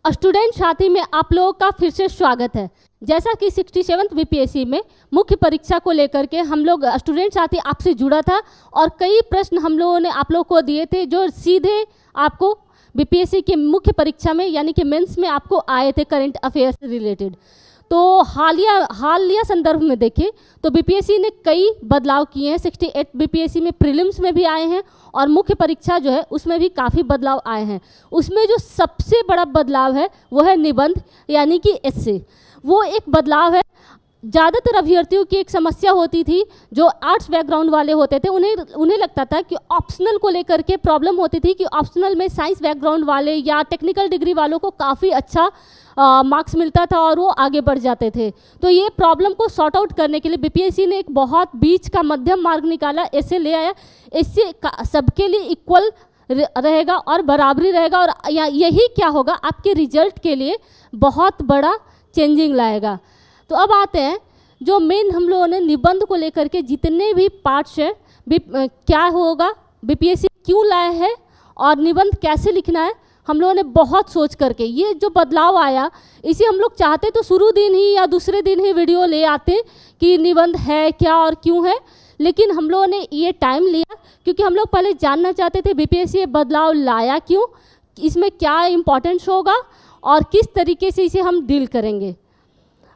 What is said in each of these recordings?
Student साथी में आप लोगों का फिर से स्वागत है। जैसा कि 67th बीपीएससी में मुख्य परीक्षा को लेकर के हम लोग स्टूडेंट साथी आपसे जुड़ा था और कई प्रश्न हम लोगों ने आप लोगों को दिए थे जो सीधे आपको बीपीएससी के मुख्य परीक्षा में यानी कि मेंस में आपको आए थे करंट अफेयर से रिलेटेड। तो हालिया संदर्भ में देखें तो बीपीएससी ने कई बदलाव किए हैं। 68 बीपीएससी में प्रीलिम्स में भी आए हैं और मुख्य परीक्षा जो है उसमें भी काफ़ी बदलाव आए हैं। उसमें जो सबसे बड़ा बदलाव है वो है निबंध यानी कि एस्से। वो एक बदलाव है। ज़्यादातर अभ्यर्थियों की एक समस्या होती थी जो आर्ट्स बैकग्राउंड वाले होते थे, उन्हें लगता था कि ऑप्शनल को लेकर के प्रॉब्लम होती थी कि ऑप्शनल में साइंस बैकग्राउंड वाले या टेक्निकल डिग्री वालों को काफ़ी अच्छा मार्क्स मिलता था और वो आगे बढ़ जाते थे। तो ये प्रॉब्लम को सॉर्ट आउट करने के लिए बीपीएससी ने एक बहुत बीच का मध्यम मार्ग निकाला, ऐसे ले आया। इससे सबके लिए इक्वल रहेगा और बराबरी रहेगा और यही क्या होगा आपके रिजल्ट के लिए बहुत बड़ा चेंजिंग लाएगा। तो अब आते हैं जो मेन हम लोगों ने निबंध को लेकर के जितने भी पार्ट्स हैं क्या होगा, बीपीएससी क्यों लाया है और निबंध कैसे लिखना है, हम लोगों ने बहुत सोच करके ये जो बदलाव आया इसे हम लोग चाहते तो शुरू दिन ही या दूसरे दिन ही वीडियो ले आते कि निबंध है क्या और क्यों है, लेकिन हम लोगों ने ये टाइम लिया क्योंकि हम लोग पहले जानना चाहते थे बीपीएससी ये बदलाव लाया क्यों, इसमें क्या इम्पोर्टेंस होगा और किस तरीके से इसे हम डील करेंगे।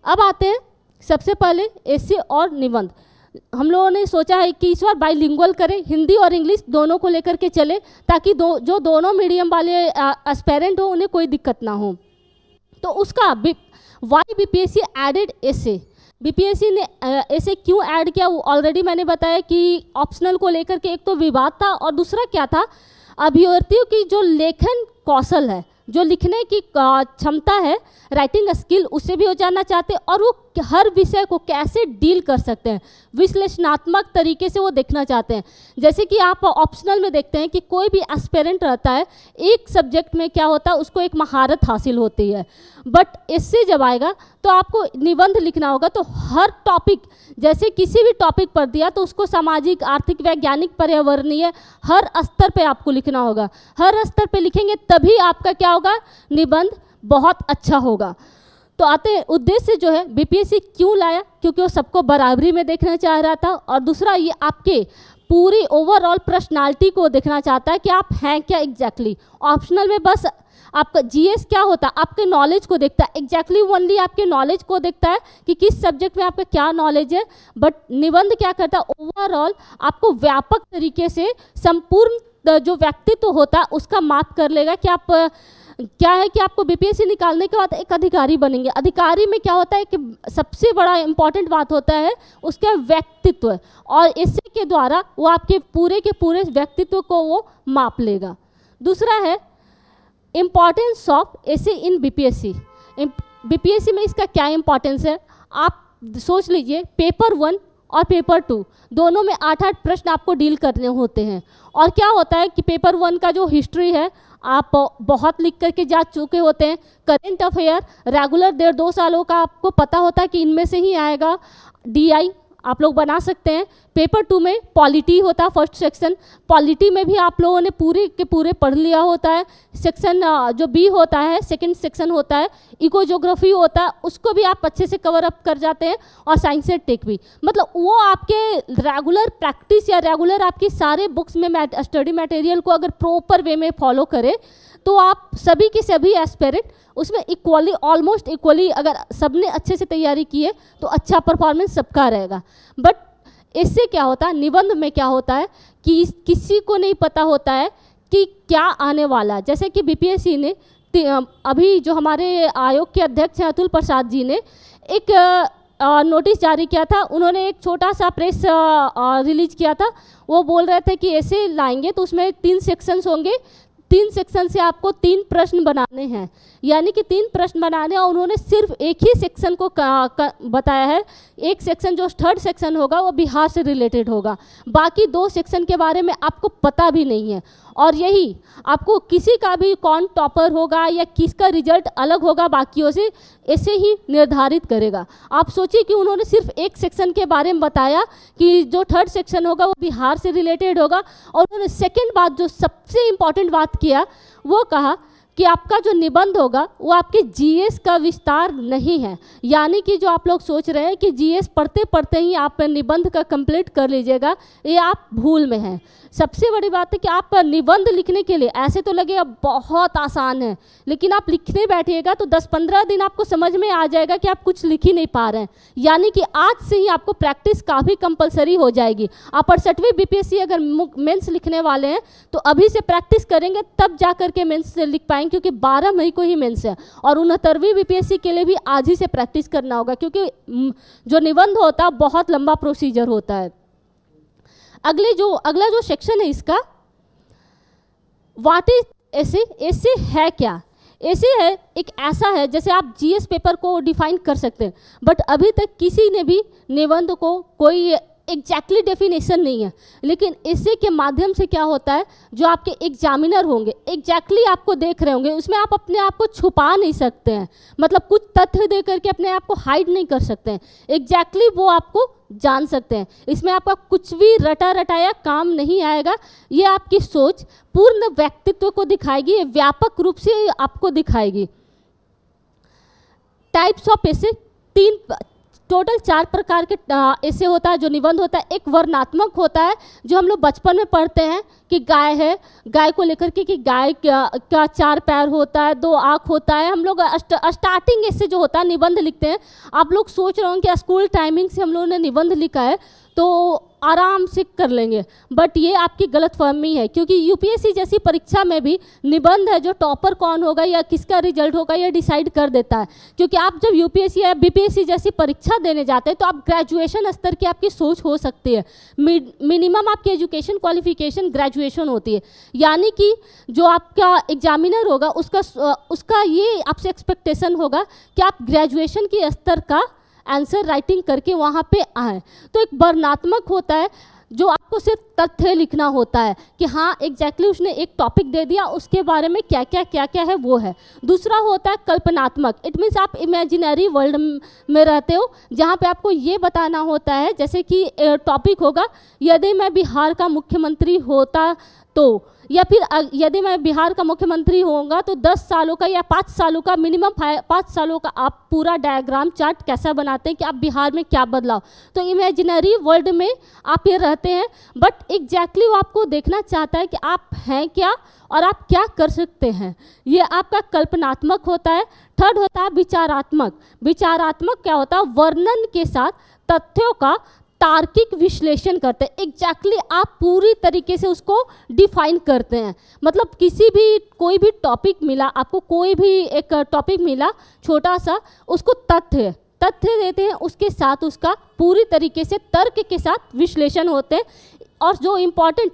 अब आते हैं सबसे पहले एस्से और निबंध। हम लोगों ने सोचा है कि इस बार बाइलिंगुअल करें, हिंदी और इंग्लिश दोनों को लेकर के चले ताकि जो दोनों मीडियम वाले एस्पेरेंट हो उन्हें कोई दिक्कत ना हो। तो उसका वाई बीपीएससी एडेड एस्से, बीपीएससी ने ऐसे क्यों ऐड किया वो ऑलरेडी मैंने बताया कि ऑप्शनल को लेकर के एक तो विवाद था और दूसरा क्या था अभ्यर्थियों की जो लेखन कौशल है, जो लिखने की क्षमता है, राइटिंग स्किल, उससे भी वो जानना चाहते हैं और वो हर विषय को कैसे डील कर सकते हैं विश्लेषणात्मक तरीके से वो देखना चाहते हैं। जैसे कि आप ऑप्शनल में देखते हैं कि कोई भी एस्पिरेंट रहता है एक सब्जेक्ट में क्या होता है उसको एक महारत हासिल होती है, बट इससे जब आएगा तो आपको निबंध लिखना होगा तो हर टॉपिक जैसे किसी भी टॉपिक पर दिया तो उसको सामाजिक, आर्थिक, वैज्ञानिक, पर्यावरणीय हर स्तर पे आपको लिखना होगा। हर स्तर पे लिखेंगे तभी आपका क्या होगा निबंध बहुत अच्छा होगा। तो आते हैं उद्देश्य जो है बीपीएससी क्यों लाया, क्योंकि वो सबको बराबरी में देखना चाह रहा था और दूसरा ये आपके पूरी ओवरऑल पर्सनालिटी को देखना चाहता है कि आप हैं क्या एग्जैक्टली। ऑप्शनल में बस आपका जीएस क्या होता है आपके नॉलेज को देखता है, एग्जैक्टली ओनली आपके नॉलेज को देखता है कि किस सब्जेक्ट में आपका क्या नॉलेज है, बट निबंध क्या करता है ओवरऑल आपको व्यापक तरीके से संपूर्ण जो व्यक्तित्व होता है उसका माप कर लेगा कि आप क्या है कि आपको बीपीएससी निकालने के बाद एक अधिकारी बनेंगे। अधिकारी में क्या होता है कि सबसे बड़ा इंपॉर्टेंट बात होता है उसका व्यक्तित्व और इससे के द्वारा वो आपके पूरे के पूरे व्यक्तित्व को वो माप लेगा। दूसरा है importance of essay in BPSC. BPSC में इसका क्या इम्पॉर्टेंस है आप सोच लीजिए, पेपर 1 और पेपर 2 दोनों में 8-8 प्रश्न आपको डील करने होते हैं और क्या होता है कि पेपर 1 का जो हिस्ट्री है आप बहुत लिख करके जा चुके होते हैं, करंट अफेयर रेगुलर 1.5-2 सालों का आपको पता होता है कि इनमें से ही आएगा, डीआई आप लोग बना सकते हैं। पेपर 2 में पॉलिटी होता है फर्स्ट सेक्शन, पॉलिटी में भी आप लोगों ने पूरे के पूरे पढ़ लिया होता है। सेक्शन जो बी होता है सेकंड सेक्शन होता है, इको ज्योग्राफी होता है, उसको भी आप अच्छे से कवर अप कर जाते हैं और साइंस एंड टेक भी। मतलब वो आपके रेगुलर प्रैक्टिस या रेगुलर आपकी सारे बुक्स में स्टडी मटेरियल को अगर प्रॉपर वे में फॉलो करें तो आप सभी के सभी एस्पिरेंट उसमें इक्वली ऑलमोस्ट इक्वली अगर सबने अच्छे से तैयारी की है तो अच्छा परफॉर्मेंस सबका रहेगा। बट इससे क्या होता है निबंध में क्या होता है कि किसी को नहीं पता होता है कि क्या आने वाला। जैसे कि बीपीएससी ने अभी जो हमारे आयोग के अध्यक्ष हैं अतुल प्रसाद जी ने एक नोटिस जारी किया था, उन्होंने एक छोटा सा प्रेस रिलीज किया था। वो बोल रहे थे कि ऐसे लाएंगे तो उसमें 3 सेक्शंस होंगे, 3 सेक्शन से आपको 3 प्रश्न बनाने हैं, यानी कि 3 प्रश्न बनाने और उन्होंने सिर्फ एक ही सेक्शन को बताया है। एक सेक्शन जो थर्ड सेक्शन होगा वो बिहार से रिलेटेड होगा, बाकी 2 सेक्शन के बारे में आपको पता भी नहीं है और यही आपको किसी का भी कौन टॉपर होगा या किसका रिजल्ट अलग होगा बाकियों से ऐसे ही निर्धारित करेगा। आप सोचिए कि उन्होंने सिर्फ एक सेक्शन के बारे में बताया कि जो थर्ड सेक्शन होगा वो बिहार से रिलेटेड होगा और उन्होंने सेकेंड बात जो सबसे इम्पॉर्टेंट बात किया वो कहा कि आपका जो निबंध होगा वो आपके जीएस का विस्तार नहीं है। यानी कि जो आप लोग सोच रहे हैं कि जीएस पढ़ते पढ़ते ही आप निबंध का कंप्लीट कर लीजिएगा, ये आप भूल में हैं। सबसे बड़ी बात है कि आप निबंध लिखने के लिए ऐसे तो लगेगा बहुत आसान है, लेकिन आप लिखने बैठिएगा तो 10-15 दिन आपको समझ में आ जाएगा कि आप कुछ लिख ही नहीं पा रहे हैं। यानी कि आज से ही आपको प्रैक्टिस काफ़ी कंपलसरी हो जाएगी। आप 68वीं बीपीएससी अगर मेंस लिखने वाले हैं तो अभी से प्रैक्टिस करेंगे तब जा करके मेंस से लिख पाएंगे, क्योंकि 12 मई को ही मेंस है। और 69वीं बीपीएससी के लिए भी आज ही से प्रैक्टिस करना होगा, क्योंकि जो निबंध होता है बहुत लंबा प्रोसीजर होता है। अगला जो सेक्शन है इसका, व्हाट इज एसे। एसे है क्या? एसे है एक ऐसा है जैसे आप जीएस पेपर को डिफाइन कर सकते हैं, बट अभी तक किसी ने भी निबंध को कोई एग्जैक्टली डेफिनेशन नहीं है। लेकिन एसे के माध्यम से क्या होता है, जो आपके एग्जामिनर होंगे एग्जैक्टली आपको देख रहे होंगे, उसमें आप अपने आप को छुपा नहीं सकते हैं, मतलब कुछ तथ्य दे करके अपने आप को हाइड नहीं कर सकते हैं, एग्जैक्टली वो आपको जान सकते हैं। इसमें आपका कुछ भी रटा रटाया काम नहीं आएगा। ये आपकी सोच पूर्ण व्यक्तित्व को दिखाएगी, ये व्यापक रूप से आपको दिखाएगी। टाइप्स ऑफ एसे, टोटल 4 प्रकार के ऐसे होता है जो निबंध होता है। एक वर्णनात्मक होता है जो हम लोग बचपन में पढ़ते हैं कि गाय है, गाय को लेकर के कि गाय का 4 पैर होता है, 2 आँख होता है। हम लोग स्टार्टिंग ऐसे जो होता है निबंध लिखते हैं। आप लोग सोच रहे होंगे कि स्कूल टाइमिंग से हम लोगों ने निबंध लिखा है तो आराम से कर लेंगे, बट ये आपकी गलतफहमी है, क्योंकि यूपीएससी जैसी परीक्षा में भी निबंध है जो टॉपर कौन होगा या किसका रिजल्ट होगा ये डिसाइड कर देता है। क्योंकि आप जब यूपीएससी या बीपीएससी जैसी परीक्षा देने जाते हैं तो आप ग्रेजुएशन स्तर की आपकी सोच हो सकती है। मिनिमम आपकी एजुकेशन क्वालिफिकेशन ग्रेजुएशन होती है, यानी कि जो आपका एग्जामिनर होगा उसका ये आपसे एक्सपेक्टेशन होगा कि आप ग्रेजुएशन की स्तर का आंसर राइटिंग करके वहाँ पे आए। तो एक वर्णनात्मक होता है जो आपको सिर्फ तथ्य लिखना होता है कि हाँ एग्जैक्टली उसने एक टॉपिक दे दिया, उसके बारे में क्या क्या है वो है। दूसरा होता है कल्पनात्मक, इट मीन्स आप इमेजिनरी वर्ल्ड में रहते हो, जहाँ पे आपको ये बताना होता है, जैसे कि टॉपिक होगा यदि मैं बिहार का मुख्यमंत्री होता तो, या फिर यदि मैं बिहार का मुख्यमंत्री होऊंगा तो 10 सालों का या 5 सालों का मिनिमम 5 सालों का आप पूरा डायग्राम चार्ट कैसा बनाते हैं कि आप बिहार में क्या बदलाव। तो इमेजिनरी वर्ल्ड में आप ये रहते हैं, बट एग्जैक्टली वो आपको देखना चाहता है कि आप हैं क्या और आप क्या कर सकते हैं। ये आपका कल्पनात्मक होता है। थर्ड होता है विचारात्मक। विचारात्मक क्या होता है, वर्णन के साथ तथ्यों का तार्किक विश्लेषण करते हैं। एग्जैक्टली आप पूरी तरीके से उसको डिफाइन करते हैं, मतलब कोई भी टॉपिक मिला आपको, कोई भी एक टॉपिक मिला छोटा सा, उसको तथ्य देते हैं, उसके साथ उसका पूरी तरीके से तर्क के साथ विश्लेषण होते हैं। और जो इम्पॉर्टेंट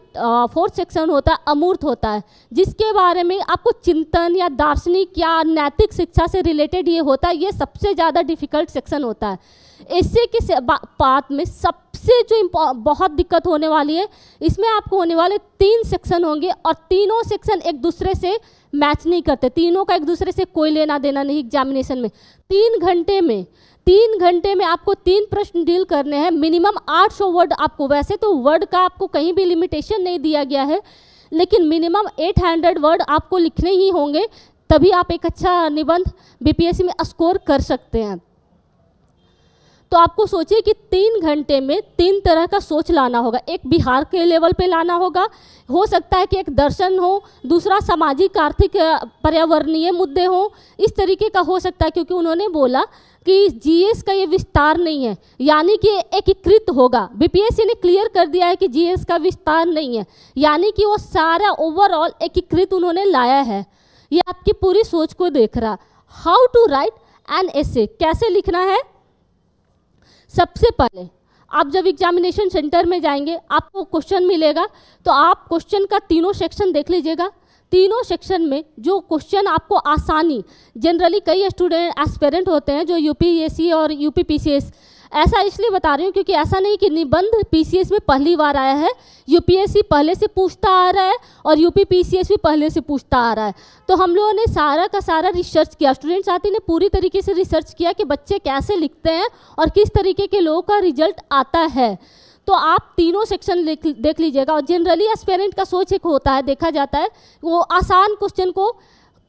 4th सेक्शन होता है अमूर्त होता है, जिसके बारे में आपको चिंतन या दार्शनिक या नैतिक शिक्षा से रिलेटेड ये होता है। ये सबसे ज़्यादा डिफिकल्ट सेक्शन होता है। इससे के बात में सबसे जो बहुत दिक्कत होने वाली है, इसमें आपको होने वाले 3 सेक्शन होंगे और तीनों सेक्शन एक दूसरे से मैच नहीं करते, तीनों का एक दूसरे से कोई लेना देना नहीं। एग्जामिनेशन में 3 घंटे में आपको 3 प्रश्न डील करने हैं। मिनिमम 800 वर्ड आपको, वैसे तो वर्ड का आपको कहीं भी लिमिटेशन नहीं दिया गया है, लेकिन मिनिमम 800 वर्ड आपको लिखने ही होंगे, तभी आप एक अच्छा निबंध बीपीएससी में स्कोर कर सकते हैं। तो आपको सोचिए कि 3 घंटे में 3 तरह का सोच लाना होगा। एक बिहार के लेवल पे लाना होगा, हो सकता है कि एक दर्शन हो, दूसरा सामाजिक आर्थिक पर्यावरणीय मुद्दे हो, इस तरीके का हो सकता है, क्योंकि उन्होंने बोला कि जीएस का ये विस्तार नहीं है, यानी कि एकीकृत होगा। बीपीएससी ने क्लियर कर दिया है कि जीएस का विस्तार नहीं है, यानी कि वो सारा ओवरऑल एकीकृत उन्होंने लाया है। ये आपकी पूरी सोच को देख रहा। How to write an essay, कैसे लिखना है। सबसे पहले आप जब एग्जामिनेशन सेंटर में जाएंगे आपको क्वेश्चन मिलेगा, तो आप क्वेश्चन का तीनों सेक्शन देख लीजिएगा। तीनों सेक्शन में जो क्वेश्चन आपको आसानी, जनरली कई स्टूडेंट एस्पिरेंट होते हैं जो यूपीएससी और यूपी पीसीएस, ऐसा इसलिए बता रही हूँ क्योंकि ऐसा नहीं कि निबंध पीसीएस में पहली बार आया है, यूपीएससी पहले से पूछता आ रहा है और यूपी पीसीएस भी पहले से पूछता आ रहा है। तो हम लोगों ने सारा का सारा रिसर्च किया, स्टूडेंट साथी ने पूरी तरीके से रिसर्च किया कि बच्चे कैसे लिखते हैं और किस तरीके के लोगों का रिजल्ट आता है। तो आप तीनों सेक्शन देख लीजिएगा। और जनरली एस्पिरेंट का सोच एक होता है, देखा जाता है वो आसान क्वेश्चन को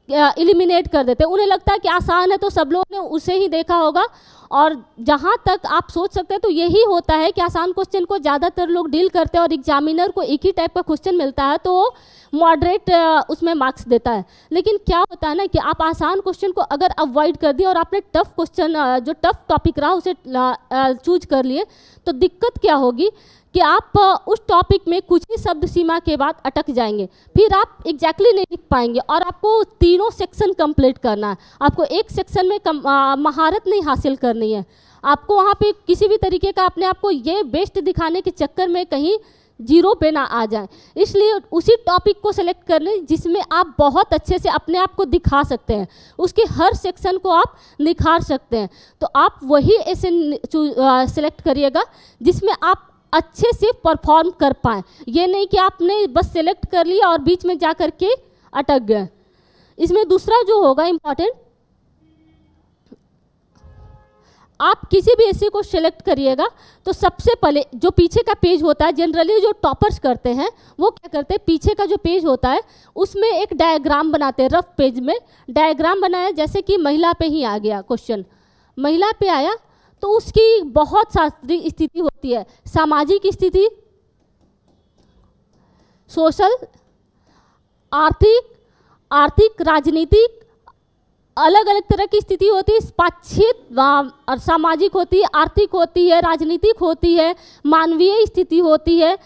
एलिमिनेट कर देते हैं। उन्हें लगता है कि आसान है तो सब लोगों ने उसे ही देखा होगा, और जहाँ तक आप सोच सकते हैं तो यही होता है कि आसान क्वेश्चन को ज़्यादातर लोग डील करते हैं और एग्जामिनर को एक ही टाइप का क्वेश्चन मिलता है तो मॉडरेट उसमें मार्क्स देता है। लेकिन क्या होता है ना कि आप आसान क्वेश्चन को अगर अवॉइड कर दिया और आपने टफ क्वेश्चन जो टफ टॉपिक रहा उसे चूज कर लिए, तो दिक्कत क्या होगी कि आप उस टॉपिक में कुछ ही शब्द सीमा के बाद अटक जाएंगे, फिर आप एग्जैक्टली नहीं लिख पाएंगे और आपको तीनों सेक्शन कंप्लीट करना है। आपको एक सेक्शन में महारत नहीं हासिल करनी है, आपको वहाँ पे किसी भी तरीके का अपने आप को ये बेस्ट दिखाने के चक्कर में कहीं जीरो पे ना आ जाए। इसलिए उसी टॉपिक को सेलेक्ट करने जिसमें आप बहुत अच्छे से अपने आप को दिखा सकते हैं, उसके हर सेक्शन को आप निखार सकते हैं, तो आप वही ऐसे सेलेक्ट करिएगा जिसमें आप अच्छे से परफॉर्म कर पाएँ। ये नहीं कि आपने बस सेलेक्ट कर लिया और बीच में जा कर के अटक गए। इसमें दूसरा जो होगा इम्पॉर्टेंट, आप किसी भी ऐसे को सिलेक्ट करिएगा तो सबसे पहले जो पीछे का पेज होता है, जनरली जो टॉपर्स करते हैं वो क्या करते हैं, पीछे का जो पेज होता है उसमें एक डायग्राम बनाते हैं। रफ पेज में डायग्राम बनाया, जैसे कि महिला पे ही आ गया क्वेश्चन, महिला पे आया तो उसकी बहुत सारी स्थिति होती है, सामाजिक स्थिति, सोशल, आर्थिक, राजनीतिक, अलग अलग तरह की स्थिति होती है। पाक्षिक और सामाजिक होती है, आर्थिक होती है, राजनीतिक होती है, मानवीय स्थिति होती है,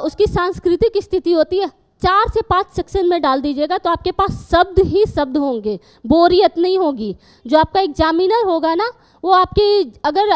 उसकी सांस्कृतिक स्थिति होती है। 4 से 5 सेक्शन में डाल दीजिएगा तो आपके पास शब्द ही शब्द होंगे, बोरियत नहीं होगी। जो आपका एग्जामिनर होगा ना वो आपकी, अगर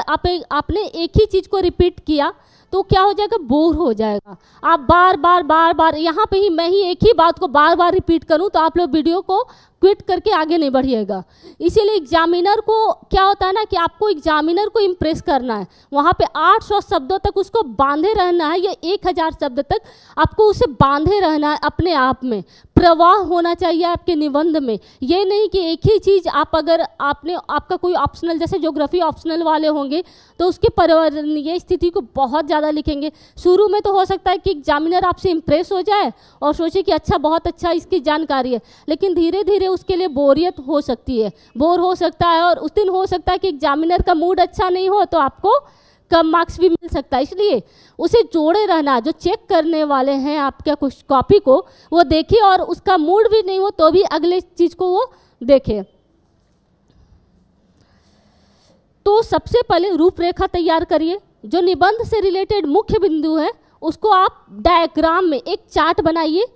आपने एक ही चीज़ को रिपीट किया तो क्या हो जाएगा, बोर हो जाएगा। आप बार बार यहाँ पे ही मैं ही एक ही बात को बार बार रिपीट करूँ तो आप लोग वीडियो को क्विट करके आगे नहीं बढ़िएगा। इसीलिए एग्जामिनर को क्या होता है ना कि आपको एग्जामिनर को इम्प्रेस करना है, वहाँ पे 800 शब्दों तक उसको बांधे रहना है या 1000 शब्द तक आपको उसे बांधे रहना है। अपने आप में प्रवाह होना चाहिए आपके निबंध में। ये नहीं कि एक ही चीज़ आप, अगर आपका कोई ऑप्शनल, जैसे ज्योग्राफी ऑप्शनल वाले होंगे तो उसके पर्यावरणीय स्थिति को बहुत ज़्यादा लिखेंगे। शुरू में तो हो सकता है कि एग्जामिनर आपसे इम्प्रेस हो जाए और सोचे कि अच्छा, बहुत अच्छा इसकी जानकारी है, लेकिन धीरे धीरे उसके लिए बोरियत हो सकती है, बोर हो सकता है, और उस दिन हो सकता है कि एग्जामिनर का मूड अच्छा नहीं हो तो आपको कम मार्क्स भी मिल सकता है। इसलिए उसे जोड़े रहना, जो चेक करने वाले हैं आपके कुछ कॉपी को वो देखे, और उसका मूड भी नहीं हो तो भी अगले चीज़ को वो देखे। तो सबसे पहले रूपरेखा तैयार करिए। जो निबंध से रिलेटेड मुख्य बिंदु है उसको आप डायग्राम में एक चार्ट बनाइए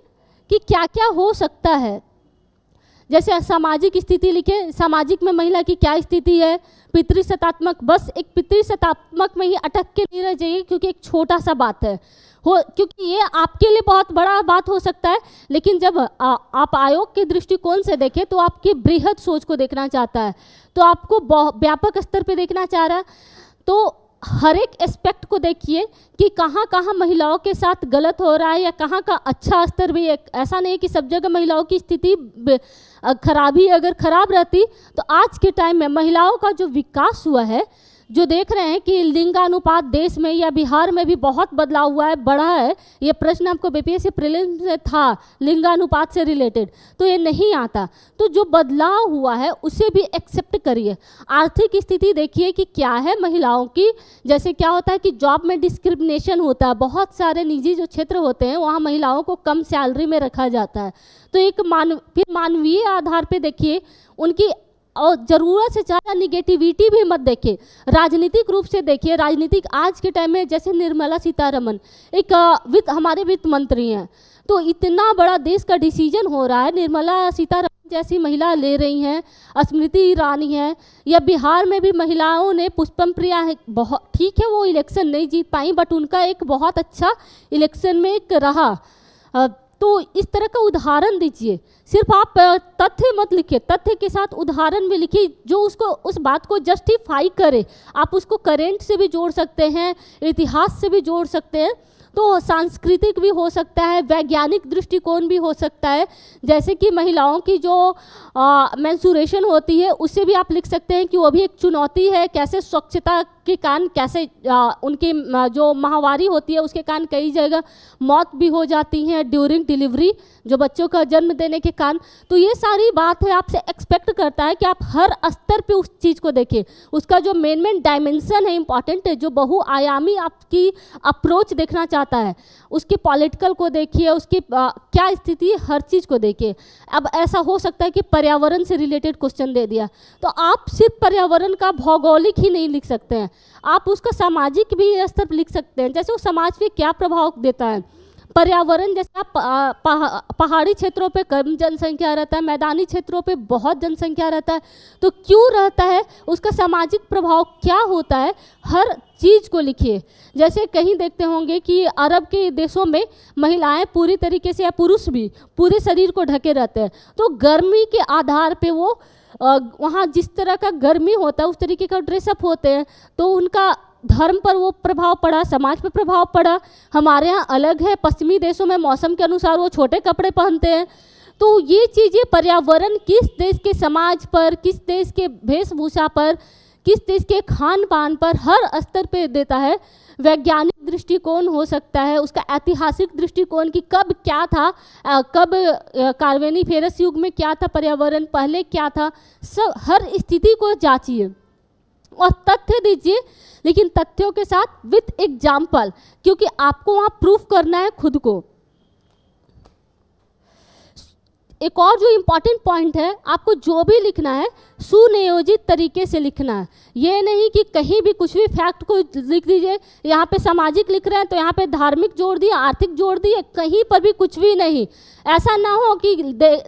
कि क्या क्या हो सकता है। जैसे सामाजिक स्थिति लिखे, सामाजिक में महिला की क्या स्थिति है, पितृसत्तात्मक, बस एक पितृसत्तात्मक में ही अटक के नहीं रह जाइए क्योंकि एक छोटा सा बात है क्योंकि ये आपके लिए बहुत बड़ा बात हो सकता है, लेकिन जब आप आयोग के दृष्टिकोण से देखें तो आपकी बृहद सोच को देखना चाहता है, तो आपको व्यापक स्तर पे देखना चाह रहा है। तो हर एक एस्पेक्ट को देखिए कि कहाँ कहाँ महिलाओं के साथ गलत हो रहा है या कहाँ का अच्छा स्तर भी है। ऐसा नहीं है कि सब जगह महिलाओं की स्थिति खराबी, अगर खराब रहती तो आज के टाइम में महिलाओं का जो विकास हुआ है, जो देख रहे हैं कि लिंगानुपात देश में या बिहार में भी बहुत बदलाव हुआ है, बढ़ा है। ये प्रश्न आपको बीपीएससी प्रीलिम्स में था लिंगानुपात से रिलेटेड, तो ये नहीं आता। तो जो बदलाव हुआ है उसे भी एक्सेप्ट करिए। आर्थिक स्थिति देखिए कि क्या है महिलाओं की। जैसे क्या होता है कि जॉब में डिस्क्रिमिनेशन होता है, बहुत सारे निजी जो क्षेत्र होते हैं वहाँ महिलाओं को कम सैलरी में रखा जाता है। तो एक फिर मानवीय आधार पर देखिए उनकी, और ज़रूरत से ज़्यादा निगेटिविटी भी मत देखिए। राजनीतिक रूप से देखिए, राजनीतिक आज के टाइम में जैसे निर्मला सीतारमण एक हमारे वित्त मंत्री हैं, तो इतना बड़ा देश का डिसीजन हो रहा है, निर्मला सीतारमण जैसी महिला ले रही हैं, स्मृति ईरानी है, या बिहार में भी महिलाओं ने, पुष्पम प्रिया है, बहुत ठीक है वो इलेक्शन नहीं जीत पाई बट उनका एक बहुत अच्छा इलेक्शन में एक रहा। तो इस तरह का उदाहरण दीजिए। सिर्फ आप तथ्य मत लिखिए, तथ्य के साथ उदाहरण भी लिखिए जो उसको, उस बात को जस्टिफाई करे। आप उसको करेंट से भी जोड़ सकते हैं, इतिहास से भी जोड़ सकते हैं। तो सांस्कृतिक भी हो सकता है, वैज्ञानिक दृष्टिकोण भी हो सकता है, जैसे कि महिलाओं की जो मेंस्ट्रुएशन होती है उससे भी आप लिख सकते हैं कि वो भी एक चुनौती है, कैसे स्वच्छता के कारण कैसे उनकी जो माहवारी होती है उसके कारण कई जगह मौत भी हो जाती है ड्यूरिंग डिलीवरी, जो बच्चों का जन्म देने के कारण। तो ये सारी बात है, आपसे एक्सपेक्ट करता है कि आप हर स्तर पे उस चीज़ को देखें, उसका जो मेन डायमेंशन है इंपॉर्टेंट है, जो बहुआयामी आपकी अप्रोच देखना चाहता है, उसके पॉलिटिकल को देखिए, उसकी क्या स्थिति है, हर चीज़ को देखिए। अब ऐसा हो सकता है कि पर्यावरण से रिलेटेड क्वेश्चन दे दिया, तो आप सिर्फ पर्यावरण का भौगोलिक ही नहीं लिख सकते हैं, आप उसका सामाजिक भी स्तर लिख सकते हैं, जैसे वो समाज पे क्या प्रभाव देता है। पर्यावरण जैसे आप पहाड़ी क्षेत्रों पे कम जनसंख्या रहता है, मैदानी क्षेत्रों पे बहुत जनसंख्या रहता है, तो क्यों रहता है, उसका सामाजिक प्रभाव क्या होता है, हर चीज़ को लिखिए। जैसे कहीं देखते होंगे कि अरब के देशों में महिलाएं पूरी तरीके से या पुरुष भी पूरे शरीर को ढके रहते हैं, तो गर्मी के आधार पे वो वहाँ जिस तरह का गर्मी होता है उस तरीके का ड्रेसअप होते हैं, तो उनका धर्म पर वो प्रभाव पड़ा, समाज पर प्रभाव पड़ा। हमारे यहाँ अलग है, पश्चिमी देशों में मौसम के अनुसार वो छोटे कपड़े पहनते हैं। तो ये चीज़ें पर्यावरण किस देश के समाज पर, किस देश के वेशभूषा पर, किस देश के खान पान पर हर स्तर पे देता है। वैज्ञानिक दृष्टिकोण हो सकता है, उसका ऐतिहासिक दृष्टिकोण कि कब क्या था, कब कार्बोनिफेरस युग में क्या था पर्यावरण, पहले क्या था, सब हर स्थिति को जांचिए और तथ्य दीजिए, लेकिन तथ्यों के साथ विथ एग्जाम्पल, क्योंकि आपको वहाँ प्रूफ करना है खुद को। एक और जो इम्पॉर्टेंट पॉइंट है, आपको जो भी लिखना है सुनियोजित तरीके से लिखना है। ये नहीं कि कहीं भी कुछ भी फैक्ट को लिख दीजिए, यहाँ पे सामाजिक लिख रहे हैं तो यहाँ पे धार्मिक जोड़ दिए, आर्थिक जोड़ दिए, कहीं पर भी कुछ भी नहीं। ऐसा ना हो कि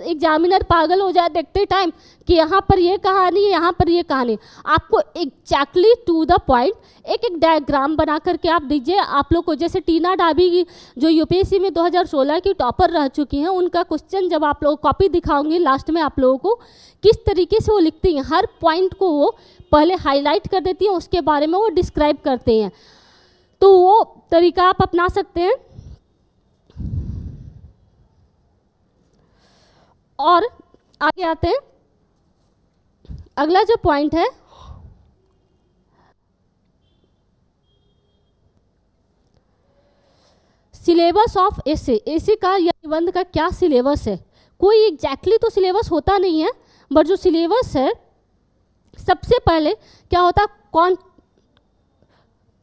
एग्जामिनर पागल हो जाए देखते टाइम कि यहाँ पर ये कहानी है, यहाँ पर ये कहानी। आपको एग्जैक्टली टू द पॉइंट एक एक डायग्राम बना करके आप दीजिए। आप लोग को जैसे टीना डाबी की जो यूपीएससी में 2016 की टॉपर रह चुकी हैं, उनका क्वेश्चन जब आप लोग कॉपी दिखाऊंगी लास्ट में आप लोगों को, किस तरीके से वो लिखती हैं, हर पॉइंट को वो पहले हाईलाइट कर देती हैं, उसके बारे में वो डिस्क्राइब करते हैं। तो वो तरीका आप अपना सकते हैं। और आगे आते हैं, अगला जो पॉइंट है सिलेबस ऑफ एसे। एसे का या निबंध का क्या सिलेबस है, कोई एग्जैक्टली तो सिलेबस होता नहीं है, बट जो सिलेबस है सबसे पहले क्या होता है,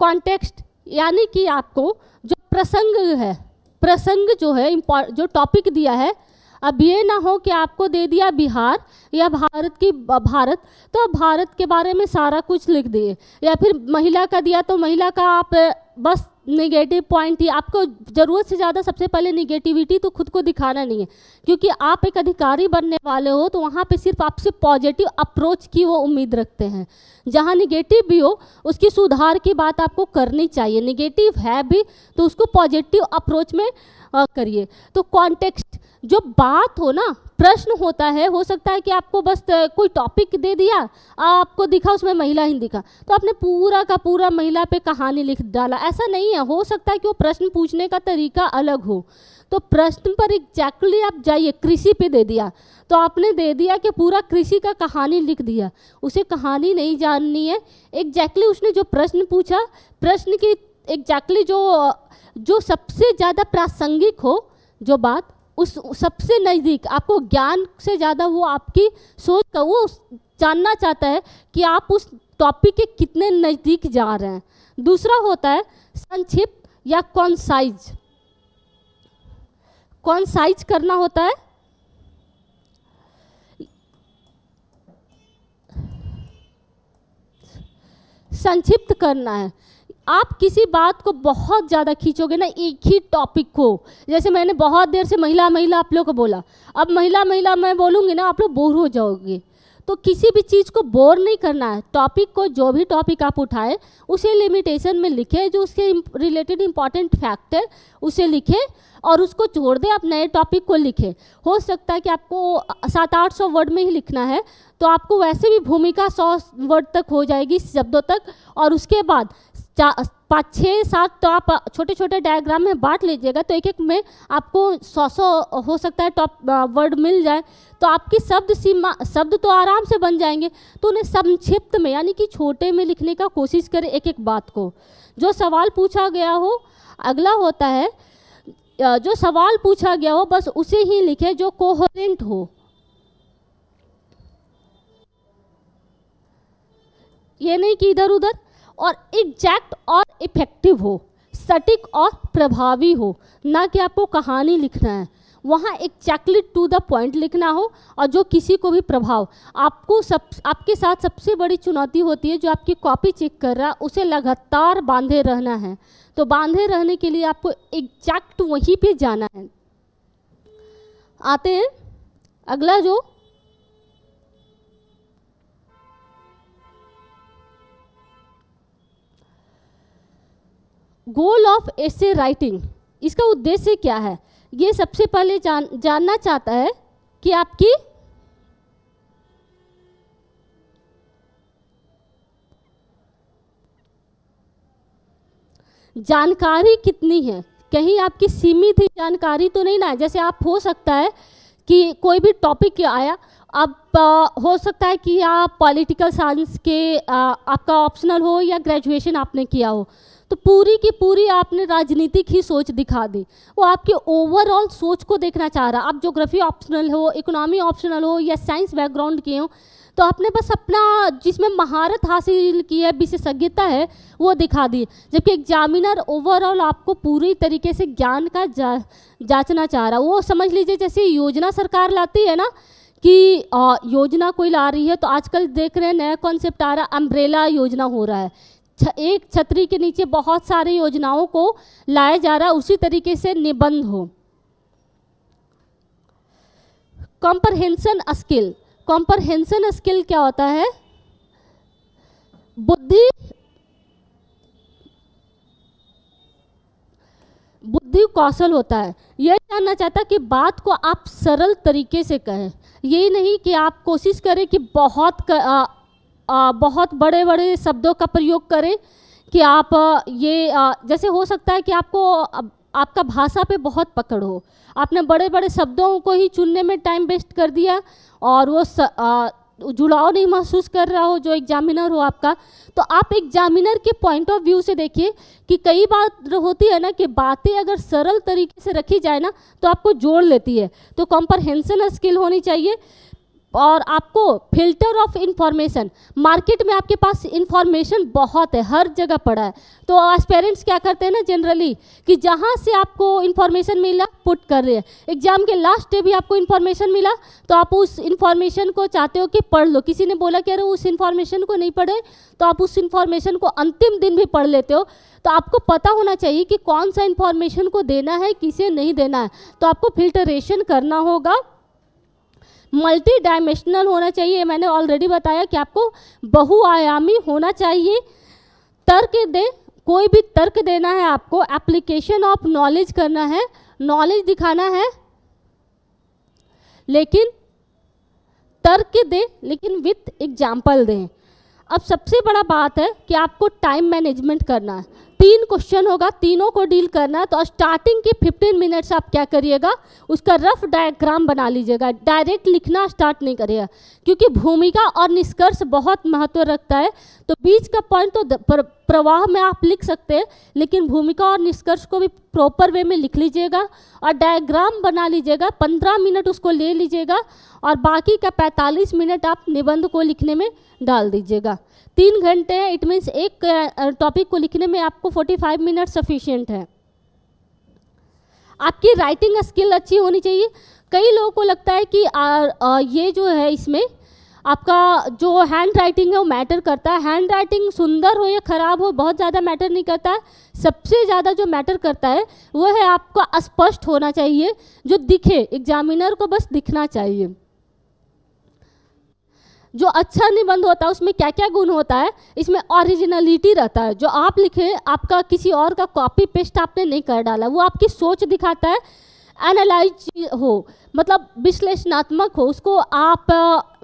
कॉन्टेक्स्ट, यानी कि आपको जो प्रसंग है, प्रसंग जो है जो टॉपिक दिया है, अब ये ना हो कि आपको दे दिया बिहार या भारत तो भारत के बारे में सारा कुछ लिख दिए, या फिर महिला का दिया तो महिला का आप बस नेगेटिव पॉइंट ही, आपको ज़रूरत से ज़्यादा सबसे पहले निगेटिविटी तो खुद को दिखाना नहीं है, क्योंकि आप एक अधिकारी बनने वाले हो, तो वहाँ पे सिर्फ आपसे पॉजिटिव अप्रोच की वो उम्मीद रखते हैं। जहाँ निगेटिव भी हो उसकी सुधार की बात आपको करनी चाहिए, निगेटिव है भी तो उसको पॉजिटिव अप्रोच में करिए। तो कॉन्टेक्स्ट जो बात हो ना, प्रश्न होता है, हो सकता है कि आपको बस कोई टॉपिक दे दिया, आपको दिखा उसमें महिला ही दिखा, तो आपने पूरा का पूरा महिला पे कहानी लिख डाला, ऐसा नहीं है। हो सकता है कि वो प्रश्न पूछने का तरीका अलग हो, तो प्रश्न पर एग्जैक्टली आप जाइए। कृषि पे दे दिया तो आपने दे दिया कि पूरा कृषि का कहानी लिख दिया, उसे कहानी नहीं जाननी है, एग्जैक्टली उसने जो प्रश्न पूछा, प्रश्न की एग्जैक्टली जो सबसे ज़्यादा प्रासंगिक हो जो बात, उस सबसे नज़दीक, आपको ज्ञान से ज़्यादा वो आपकी सोच का वो जानना चाहता है कि आप उस टॉपिक के कितने नज़दीक जा रहे हैं। दूसरा होता है संक्षिप्त या कॉन्साइज। कॉन्साइज करना होता है संक्षिप्त करना है। आप किसी बात को बहुत ज़्यादा खींचोगे ना, एक ही टॉपिक को, जैसे मैंने बहुत देर से महिला महिला आप लोग को बोला, अब महिला महिला मैं बोलूँगी ना, आप लोग बोर हो जाओगे। तो किसी भी चीज़ को बोर नहीं करना है, टॉपिक को, जो भी टॉपिक आप उठाए उसे लिमिटेशन में लिखे, जो उसके रिलेटेड इम्पॉर्टेंट फैक्ट है उसे लिखे और उसको छोड़ दें, आप नए टॉपिक को लिखें। हो सकता है कि आपको 700-800 वर्ड में ही लिखना है, तो आपको वैसे भी भूमिका 100 वर्ड तक हो जाएगी, शब्दों तक, और उसके बाद 5, 6, 7 तो आप छोटे छोटे डायग्राम में बांट लीजिएगा, तो एक एक में आपको 100 हो सकता है टॉप वर्ड मिल जाए, तो आपकी शब्द तो आराम से बन जाएंगे। तो उन्हें संक्षिप्त में यानी कि छोटे में लिखने का कोशिश करें एक एक बात को। जो सवाल पूछा गया हो, अगला होता है जो सवाल पूछा गया हो बस उसे ही लिखें जो कोहेरेंट हो। ये नहीं कि इधर उधर, और एग्जैक्ट और इफेक्टिव हो, सटीक और प्रभावी हो, ना कि आपको कहानी लिखना है, वहाँ एग्जैक्टली टू द पॉइंट लिखना हो और जो किसी को भी प्रभाव। आपके साथ सबसे बड़ी चुनौती होती है जो आपकी कॉपी चेक कर रहा है उसे लगातार बांधे रहना है। तो बांधे रहने के लिए आपको एग्जैक्ट वहीं पे जाना है। आते हैं अगला जो गोल ऑफ एसे राइटिंग, इसका उद्देश्य क्या है? ये सबसे पहले जानना चाहता है कि आपकी जानकारी कितनी है, कहीं आपकी सीमित ही जानकारी तो नहीं ना है। जैसे आप हो सकता है कि कोई भी टॉपिक आया, अब हो सकता है कि आप पॉलिटिकल साइंस के आपका ऑप्शनल हो या ग्रेजुएशन आपने किया हो, तो पूरी की पूरी आपने राजनीतिक ही सोच दिखा दी। वो आपके ओवरऑल सोच को देखना चाह रहा। आप ज्योग्राफी ऑप्शनल हो, इकोनॉमी ऑप्शनल हो या साइंस बैकग्राउंड के हो, तो आपने बस अपना जिसमें महारत हासिल की है, विशेषज्ञता है, वो दिखा दी। जबकि एग्जामिनर ओवरऑल आपको पूरी तरीके से ज्ञान का जांचना चाह रहा। वो समझ लीजिए जैसे योजना सरकार लाती है ना, कि योजना कोई ला रही है, तो आजकल देख रहे हैं नया कॉन्सेप्ट आ रहा है, अम्ब्रेला योजना हो रहा है, एक छतरी के नीचे बहुत सारी योजनाओं को लाया जा रहा है। उसी तरीके से निबंध हो। कॉम्प्रहेंशन स्किल, कॉम्प्रहेंशन स्किल क्या होता है? बुद्धि कौशल होता है। यह जानना चाहता है कि बात को आप सरल तरीके से कहें, यही नहीं कि आप कोशिश करें कि बहुत बड़े बड़े शब्दों का प्रयोग करें कि आप जैसे हो सकता है कि आपको आपका भाषा पे बहुत पकड़ हो, आपने बड़े बड़े शब्दों को ही चुनने में टाइम वेस्ट कर दिया और वो जुड़ाव नहीं महसूस कर रहा हो जो एग्जामिनर हो आपका। तो आप एग्जामिनर के पॉइंट ऑफ व्यू से देखिए कि कई बार होती है ना कि बातें अगर सरल तरीके से रखी जाए ना तो आपको जोड़ लेती है। तो कॉम्प्रहेंशन स्किल होनी चाहिए। और आपको फिल्टर ऑफ इंफॉर्मेशन, मार्केट में आपके पास इंफॉर्मेशन बहुत है, हर जगह पड़ा है। तो एस्पिरेंट्स क्या करते हैं ना जनरली कि जहाँ से आपको इंफॉर्मेशन मिला पुट कर रहे हैं। एग्जाम के लास्ट डे भी आपको इंफॉर्मेशन मिला तो आप उस इंफॉर्मेशन को चाहते हो कि पढ़ लो। किसी ने बोला कि अरे उस इंफॉर्मेशन को नहीं पढ़े, तो आप उस इंफॉर्मेशन को अंतिम दिन भी पढ़ लेते हो। तो आपको पता होना चाहिए कि कौन सा इंफॉर्मेशन को देना है, किसे नहीं देना है। तो आपको फिल्टरेशन करना होगा। मल्टी डायमेंशनल होना चाहिए, मैंने ऑलरेडी बताया कि आपको बहुआयामी होना चाहिए। तर्क दे, कोई भी तर्क देना है आपको, एप्लीकेशन ऑफ नॉलेज करना है, नॉलेज दिखाना है, लेकिन तर्क दे लेकिन विथ एग्जाम्पल दें। अब सबसे बड़ा बात है कि आपको टाइम मैनेजमेंट करना है। 3 क्वेश्चन होगा, तीनों को डील करना है। तो स्टार्टिंग के 15 मिनट्स आप क्या करिएगा, उसका रफ डायग्राम बना लीजिएगा। डायरेक्ट लिखना स्टार्ट नहीं करिएगा क्योंकि भूमिका और निष्कर्ष बहुत महत्व रखता है। तो बीच का पॉइंट तो प्रवाह में आप लिख सकते हैं, लेकिन भूमिका और निष्कर्ष को भी प्रॉपर वे में लिख लीजिएगा और डायग्राम बना लीजिएगा। 15 मिनट उसको ले लीजिएगा और बाकी का 45 मिनट आप निबंध को लिखने में डाल दीजिएगा। 3 घंटे हैं, इट मीन्स एक टॉपिक को लिखने में आपको 45 मिनट सफिशिएंट है। आपकी राइटिंग स्किल अच्छी होनी चाहिए। कई लोगों को लगता है कि ये जो है इसमें आपका जो हैंड राइटिंग है वो मैटर करता है। हैंड राइटिंग सुंदर हो या खराब हो बहुत ज़्यादा मैटर नहीं करता है। सबसे ज़्यादा जो मैटर करता है वो है आपका स्पष्ट होना चाहिए, जो दिखे, एग्जामिनर को बस दिखना चाहिए। जो अच्छा निबंध होता है उसमें क्या क्या गुण होता है, इसमें ओरिजिनलिटी रहता है। जो आप लिखे आपका किसी और का कॉपी पेस्ट आपने नहीं कर डाला, वो आपकी सोच दिखाता है। एनालाइज हो, मतलब विश्लेषणात्मक हो, उसको आप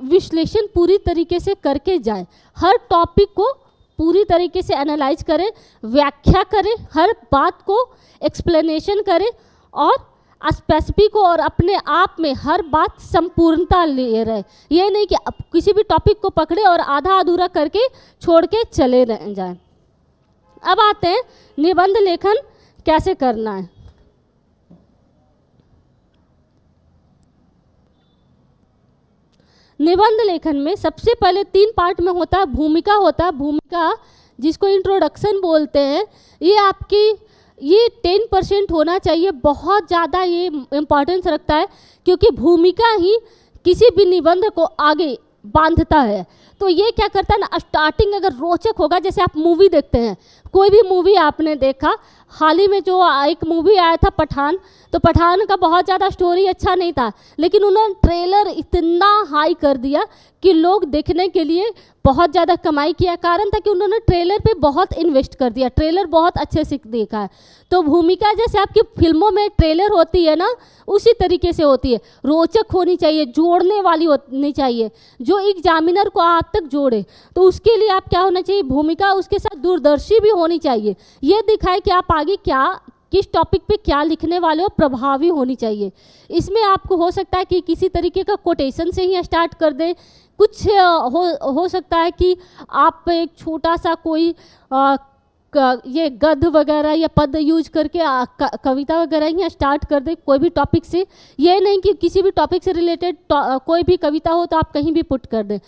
विश्लेषण पूरी तरीके से करके जाएं। हर टॉपिक को पूरी तरीके से एनालाइज करें, व्याख्या करें, हर बात को एक्सप्लेनेशन करें और स्पेसिफिक और अपने आप में हर बात संपूर्णता ले रहे। ये नहीं कि किसी भी टॉपिक को पकड़े और आधा अधूरा करके छोड़ के चले जाएं। अब आते हैं निबंध लेखन कैसे करना है। निबंध लेखन में सबसे पहले 3 पार्ट में होता है। भूमिका होता है, भूमिका जिसको इंट्रोडक्शन बोलते हैं। ये 10% होना चाहिए, बहुत ज़्यादा ये इम्पोर्टेंस रखता है क्योंकि भूमिका ही किसी भी निबंध को आगे बांधता है। तो ये क्या करता है ना, स्टार्टिंग अगर रोचक होगा, जैसे आप मूवी देखते हैं, कोई भी मूवी आपने देखा, हाल ही में जो एक मूवी आया था पठान, तो पठान का बहुत ज़्यादा स्टोरी अच्छा नहीं था, लेकिन उन्होंने ट्रेलर इतना हाई कर दिया कि लोग देखने के लिए बहुत ज़्यादा कमाई किया। कारण था कि उन्होंने ट्रेलर पे बहुत इन्वेस्ट कर दिया, ट्रेलर बहुत अच्छे से देखा है। तो भूमिका जैसे आपकी फिल्मों में ट्रेलर होती है ना, उसी तरीके से होती है, रोचक होनी चाहिए, जोड़ने वाली होनी चाहिए, जो एग्जामिनर को आप तक जोड़े। तो उसके लिए आप क्या होना चाहिए, भूमिका, उसके साथ दूरदर्शी भी होनी चाहिए, ये दिखाए कि आप आगे क्या, किस टॉपिक पे क्या लिखने वाले हो, प्रभावी होनी चाहिए। इसमें आपको हो सकता है कि किसी तरीके का कोटेशन से ही स्टार्ट कर दें, कुछ हो सकता है कि आप एक छोटा सा कोई ये गद्य वगैरह या पद यूज करके कविता वगैरह ही स्टार्ट कर दे कोई भी टॉपिक से। ये नहीं कि किसी भी टॉपिक से रिलेटेड कोई भी कविता हो तो आप कहीं भी पुट कर दें।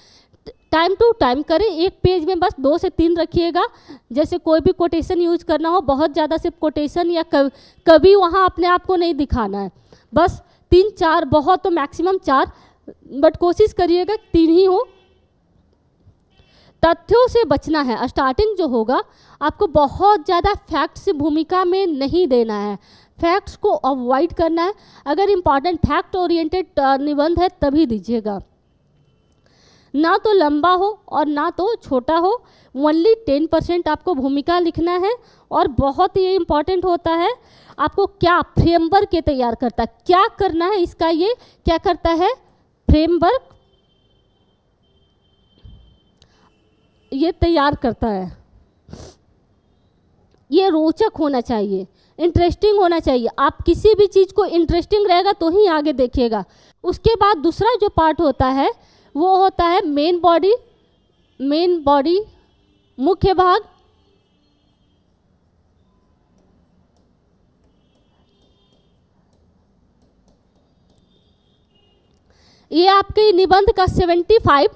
टाइम टू टाइम करें, एक पेज में बस 2 से 3 रखिएगा। जैसे कोई भी कोटेशन यूज करना हो, बहुत ज़्यादा सिर्फ कोटेशन या कभी वहाँ अपने आप को नहीं दिखाना है, बस 3-4, बहुत तो मैक्सिमम 4, बट कोशिश करिएगा 3 ही हो। तथ्यों से बचना है। स्टार्टिंग जो होगा आपको बहुत ज़्यादा फैक्ट्स भूमिका में नहीं देना है, फैक्ट्स को अवॉइड करना है। अगर इम्पॉर्टेंट फैक्ट ओरिएंटेड निबंध है तभी दीजिएगा, ना तो लंबा हो और ना तो छोटा हो। ओनली 10% आपको भूमिका लिखना है। और बहुत ही इम्पॉर्टेंट होता है, आपको क्या फ्रेमवर्क के तैयार करता है, क्या करना है इसका, ये क्या करता है, फ्रेमवर्क ये तैयार करता है। ये रोचक होना चाहिए, इंटरेस्टिंग होना चाहिए। आप किसी भी चीज़ को इंटरेस्टिंग रहेगा तो ही आगे देखिएगा। उसके बाद दूसरा जो पार्ट होता है वो होता है मेन बॉडी, मुख्य भाग। ये आपके निबंध का 75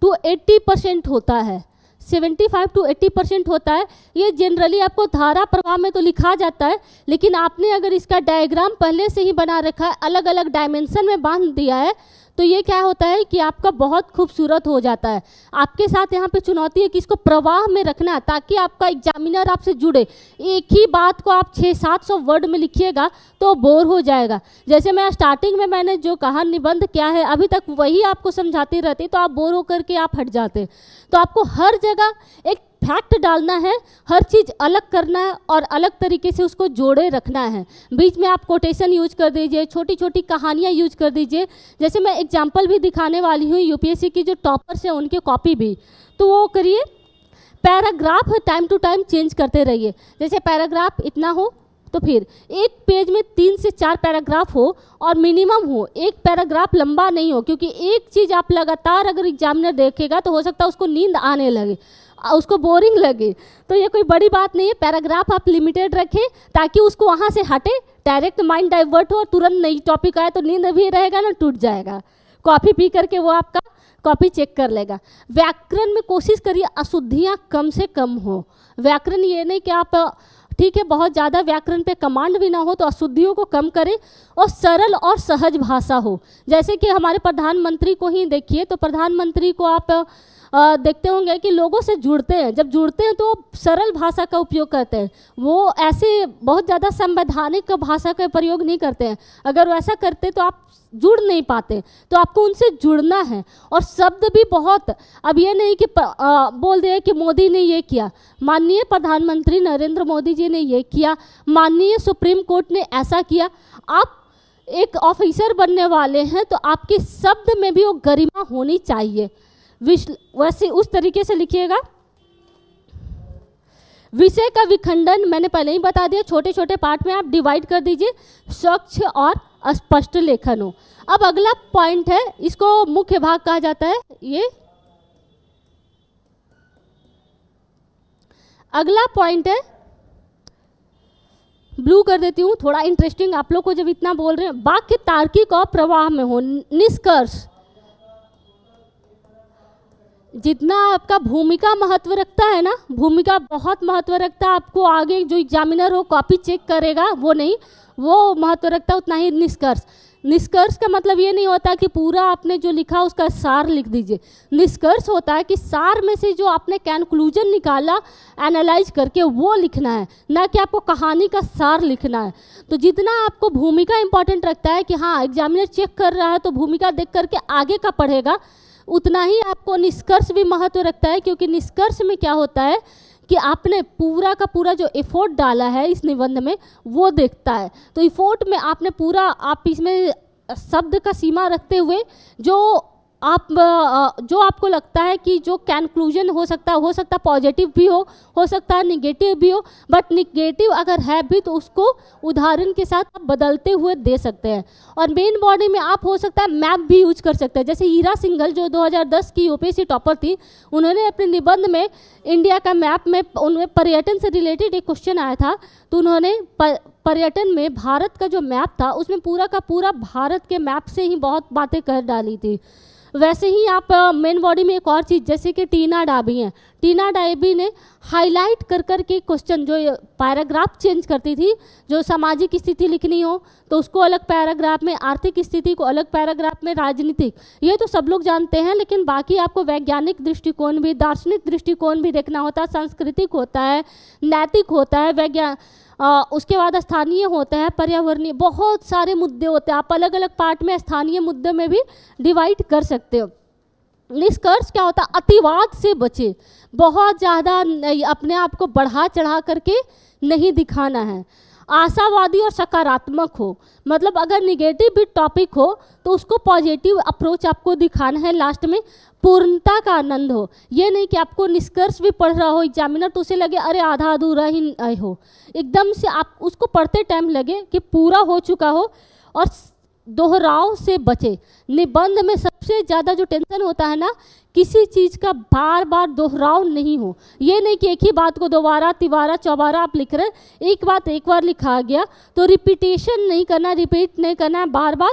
to 80% होता है, 75 to 80% होता है। ये जनरली आपको धारा प्रवाह में तो लिखा जाता है, लेकिन आपने अगर इसका डायग्राम पहले से ही बना रखा है, अलग अलग डायमेंशन में बांध दिया है, तो ये क्या होता है कि आपका बहुत खूबसूरत हो जाता है। आपके साथ यहाँ पे चुनौती है कि इसको प्रवाह में रखना है ताकि आपका एग्जामिनर आपसे जुड़े। एक ही बात को आप 600-700 वर्ड में लिखिएगा तो बोर हो जाएगा। जैसे मैं स्टार्टिंग में मैंने जो कहा निबंध क्या है, अभी तक वही आपको समझाती रहती तो आप बोर होकर के आप हट जाते। तो आपको हर जगह एक फैक्ट डालना है, हर चीज़ अलग करना है और अलग तरीके से उसको जोड़े रखना है। बीच में आप कोटेशन यूज कर दीजिए, छोटी छोटी कहानियाँ यूज कर दीजिए। जैसे मैं एग्जांपल भी दिखाने वाली हूँ यूपीएससी की जो टॉपर्स हैं उनके कॉपी भी, तो वो करिए। Paragraph time to time change करते रहिए। जैसे पैराग्राफ इतना हो तो फिर एक पेज में 3 से 4 पैराग्राफ हो और मिनिमम हो, एक पैराग्राफ लंबा नहीं हो, क्योंकि एक चीज़ आप लगातार अगर एग्जामिनर देखेगा तो हो सकता है उसको नींद आने लगे, उसको बोरिंग लगे। तो ये कोई बड़ी बात नहीं है, पैराग्राफ आप लिमिटेड रखें ताकि उसको वहाँ से हटे, डायरेक्ट माइंड डाइवर्ट हो और तुरंत नई टॉपिक आए तो नींद भी रहेगा ना, टूट जाएगा। कॉफ़ी पी करके वो आपका कॉपी चेक कर लेगा। व्याकरण में कोशिश करिए अशुद्धियाँ कम से कम हो। व्याकरण ये नहीं कि आप ठीक है बहुत ज़्यादा व्याकरण पे कमांड भी ना हो, तो अशुद्धियों को कम करें और सरल और सहज भाषा हो। जैसे कि हमारे प्रधानमंत्री को ही देखिए, तो प्रधानमंत्री को आप देखते होंगे कि लोगों से जुड़ते हैं, जब जुड़ते हैं तो सरल भाषा का उपयोग करते हैं। वो ऐसे बहुत ज़्यादा संवैधानिक भाषा का प्रयोग नहीं करते हैं। अगर वैसा करते तो आप जुड़ नहीं पाते, तो आपको उनसे जुड़ना है। और शब्द भी बहुत, अब ये नहीं कि बोल दे कि मोदी ने ये किया, माननीय प्रधानमंत्री नरेंद्र मोदी जी ने ये किया, माननीय सुप्रीम कोर्ट ने ऐसा किया। आप एक ऑफिसर बनने वाले हैं तो आपके शब्द में भी वो गरिमा होनी चाहिए। वैसे उस तरीके से लिखिएगा। विषय का विखंडन मैंने पहले ही बता दिया, छोटे छोटे पार्ट में आप डिवाइड कर दीजिए, स्वच्छ और स्पष्ट लेखन हो। अब अगला पॉइंट है, इसको मुख्य भाग कहा जाता है। ये अगला पॉइंट है, ब्लू कर देती हूँ, थोड़ा इंटरेस्टिंग आप लोग को जब इतना बोल रहे हैं। वाक्य तार्किक और प्रवाह में हो। निष्कर्ष, जितना आपका भूमिका महत्व रखता है ना, भूमिका बहुत महत्व रखता है, आपको आगे जो एग्जामिनर हो कॉपी चेक करेगा वो नहीं, वो महत्व रखता है, उतना ही निष्कर्ष। निष्कर्ष का मतलब ये नहीं होता कि पूरा आपने जो लिखा उसका सार लिख दीजिए। निष्कर्ष होता है कि सार में से जो आपने कंक्लूजन निकाला एनालाइज करके वो लिखना है, ना कि आपको कहानी का सार लिखना है। तो जितना आपको भूमिका इंपॉर्टेंट रखता है कि हाँ एग्जामिनर चेक कर रहा है तो भूमिका देख करके आगे का पढ़ेगा, उतना ही आपको निष्कर्ष भी महत्व रखता है। क्योंकि निष्कर्ष में क्या होता है कि आपने पूरा का पूरा जो एफोर्ट डाला है इस निबंध में वो देखता है। तो एफोर्ट में आपने पूरा, आप इसमें शब्द का सीमा रखते हुए जो आपको लगता है कि जो कंक्लूजन हो सकता है पॉजिटिव भी हो सकता है निगेटिव भी हो, बट निगेटिव अगर है भी तो उसको उदाहरण के साथ आप बदलते हुए दे सकते हैं। और मेन बॉडी में आप हो सकता है मैप भी यूज कर सकते हैं। जैसे ईरा सिंघल जो 2010 की यूपीएससी टॉपर थी, उन्होंने अपने निबंध में इंडिया का मैप में उन्हें पर्यटन से रिलेटेड एक क्वेश्चन आया था, तो उन्होंने पर्यटन में भारत का जो मैप था उसमें पूरा का पूरा भारत के मैप से ही बहुत बातें कर डाली थी। वैसे ही आप मेन बॉडी में एक और चीज़, जैसे कि टीना डाबी हैं, टीना डाबी ने हाईलाइट कर कर के क्वेश्चन, जो पैराग्राफ चेंज करती थी, जो सामाजिक स्थिति लिखनी हो तो उसको अलग पैराग्राफ में, आर्थिक स्थिति को अलग पैराग्राफ में, राजनीतिक, ये तो सब लोग जानते हैं, लेकिन बाकी आपको वैज्ञानिक दृष्टिकोण भी, दार्शनिक दृष्टिकोण भी देखना होता है, सांस्कृतिक होता है, नैतिक होता है, उसके बाद स्थानीय होता है, पर्यावरणीय, बहुत सारे मुद्दे होते हैं। आप अलग अलग पार्ट में स्थानीय मुद्दे में भी डिवाइड कर सकते हो। निष्कर्ष क्या होता है, अतिवाद से बचे, बहुत ज़्यादा अपने आप को बढ़ा चढ़ा करके नहीं दिखाना है। आशावादी और सकारात्मक हो, मतलब अगर निगेटिव भी टॉपिक हो तो उसको पॉजिटिव अप्रोच आपको दिखाना है। लास्ट में पूर्णता का आनंद हो, ये नहीं कि आपको निष्कर्ष भी पढ़ रहा हो एग्जामिनर तो उसे लगे अरे आधा अधूरा ही हो, एकदम से आप उसको पढ़ते टाइम लगे कि पूरा हो चुका हो। और दोहराव से बचे। निबंध में सबसे ज़्यादा जो टेंशन होता है ना, किसी चीज़ का बार बार दोहराव नहीं हो। ये नहीं कि एक ही बात को दोबारा तिबारा चौबारा आप लिख रहे हैं, एक बात एक बार लिखा गया तो रिपीटेशन नहीं करना, रिपीट नहीं करना बार बार।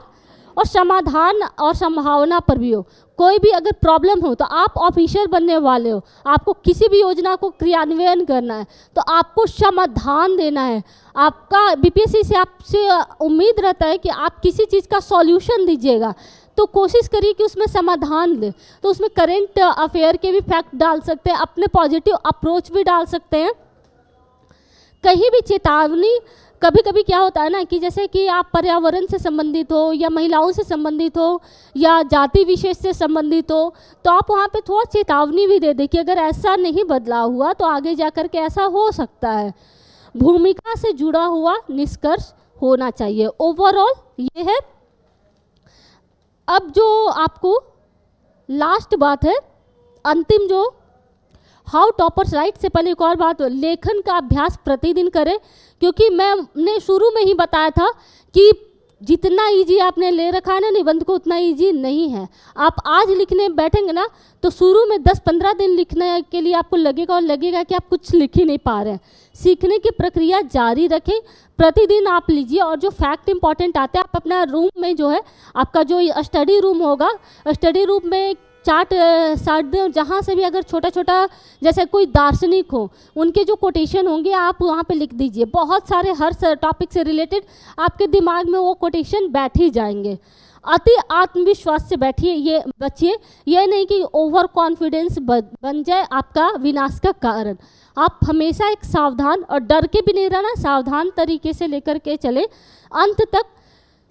और समाधान और संभावना पर भी हो, कोई भी अगर प्रॉब्लम हो तो आप ऑफिसर बनने वाले हो, आपको किसी भी योजना को क्रियान्वयन करना है तो आपको समाधान देना है। आपका बीपीएससी से आपसे उम्मीद रहता है कि आप किसी चीज़ का सॉल्यूशन दीजिएगा, तो कोशिश करिए कि उसमें समाधान दें। तो उसमें करेंट अफेयर के भी फैक्ट डाल सकते हैं, अपने पॉजिटिव अप्रोच भी डाल सकते हैं। कहीं भी चेतावनी, कभी कभी क्या होता है ना कि जैसे कि आप पर्यावरण से संबंधित हो या महिलाओं से संबंधित हो या जाति विशेष से संबंधित हो, तो आप वहाँ पे थोड़ा चेतावनी भी दे दें कि अगर ऐसा नहीं बदलाव हुआ तो आगे जाकर के ऐसा हो सकता है। भूमिका से जुड़ा हुआ निष्कर्ष होना चाहिए। ओवरऑल ये है। अब जो आपको लास्ट बात है, अंतिम जो हाउ टॉपर्स राइट से पहले एक और बात, लेखन का अभ्यास प्रतिदिन करें। क्योंकि मैंने शुरू में ही बताया था कि जितना इजी आपने ले रखा है ना निबंध को, उतना इजी नहीं है। आप आज लिखने बैठेंगे ना तो शुरू में 10-15 दिन लिखने के लिए आपको लगेगा और लगेगा कि आप कुछ लिख ही नहीं पा रहे हैं। सीखने की प्रक्रिया जारी रखें, प्रतिदिन आप लीजिए। और जो फैक्ट इंपॉर्टेंट आते हैं, आप अपना रूम में जो है, आपका जो स्टडी रूम होगा, स्टडी रूम में चार्ट सार्ट जहाँ से भी अगर छोटा छोटा जैसे कोई दार्शनिक हो उनके जो कोटेशन होंगे आप वहाँ पे लिख दीजिए। बहुत सारे हर टॉपिक से रिलेटेड आपके दिमाग में वो कोटेशन बैठ ही जाएंगे। अति आत्मविश्वास से बैठिए, ये बचिए। ये नहीं कि ओवर कॉन्फिडेंस बन जाए आपका विनाश का कारण। आप हमेशा एक सावधान और डर के भी नहीं रहना, सावधान तरीके से लेकर के चले, अंत तक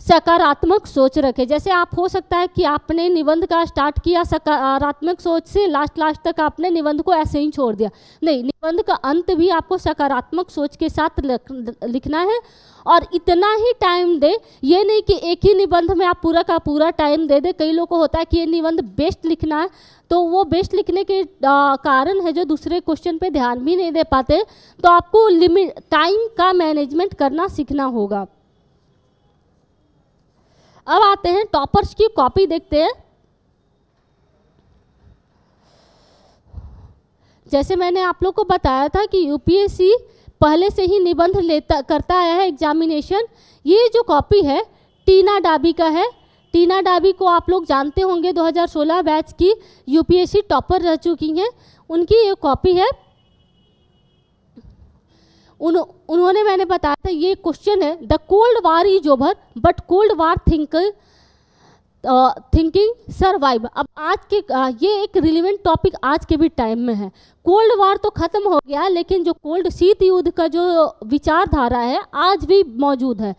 सकारात्मक सोच रखें। जैसे आप हो सकता है कि आपने निबंध का स्टार्ट किया सकारात्मक सोच से, लास्ट तक आपने निबंध को ऐसे ही छोड़ दिया। नहीं, निबंध का अंत भी आपको सकारात्मक सोच के साथ लिखना है और इतना ही टाइम दे। ये नहीं कि एक ही निबंध में आप पूरा का पूरा टाइम दे दे। कई लोगों को होता है कि ये निबंध बेस्ट लिखना है, तो वो बेस्ट लिखने के कारण है जो दूसरे क्वेश्चन पे ध्यान भी नहीं दे पाते। तो आपको लिमिट टाइम का मैनेजमेंट करना सीखना होगा। अब आते हैं टॉपर्स की कॉपी देखते हैं। जैसे मैंने आप लोग को बताया था कि यूपीएससी पहले से ही निबंध करता आया है एग्जामिनेशन। ये जो कॉपी है टीना डाबी का है। टीना डाबी को आप लोग जानते होंगे, 2016 बैच की यूपीएससी टॉपर रह चुकी हैं। उनकी ये कॉपी है। उन्होंने, मैंने बताया था, ये क्वेश्चन है, the cold war is over but cold war thinking survive. अब आज के ये एक रिलेवेंट टॉपिक आज के भी टाइम में है। कोल्ड वार तो खत्म हो गया, लेकिन जो कोल्ड शीत युद्ध का जो विचारधारा है आज भी मौजूद है।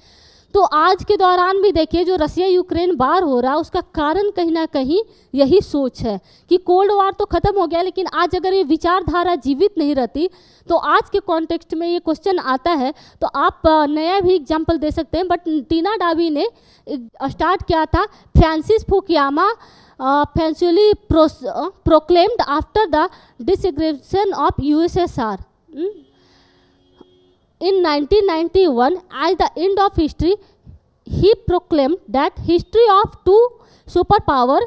तो आज के दौरान भी देखिए जो रसिया यूक्रेन वार हो रहा है उसका कारण कहीं ना कहीं यही सोच है कि कोल्ड वार तो खत्म हो गया, लेकिन आज अगर ये विचारधारा जीवित नहीं रहती तो आज के कॉन्टेक्स्ट में ये क्वेश्चन आता है। तो आप नया भी एग्जाम्पल दे सकते हैं। बट टीना डाबी ने स्टार्ट किया था, Francis Fukuyama famously proclaimed after the disaggregation of USSR in 1991 at the end of history. He proclaimed that history of two superpower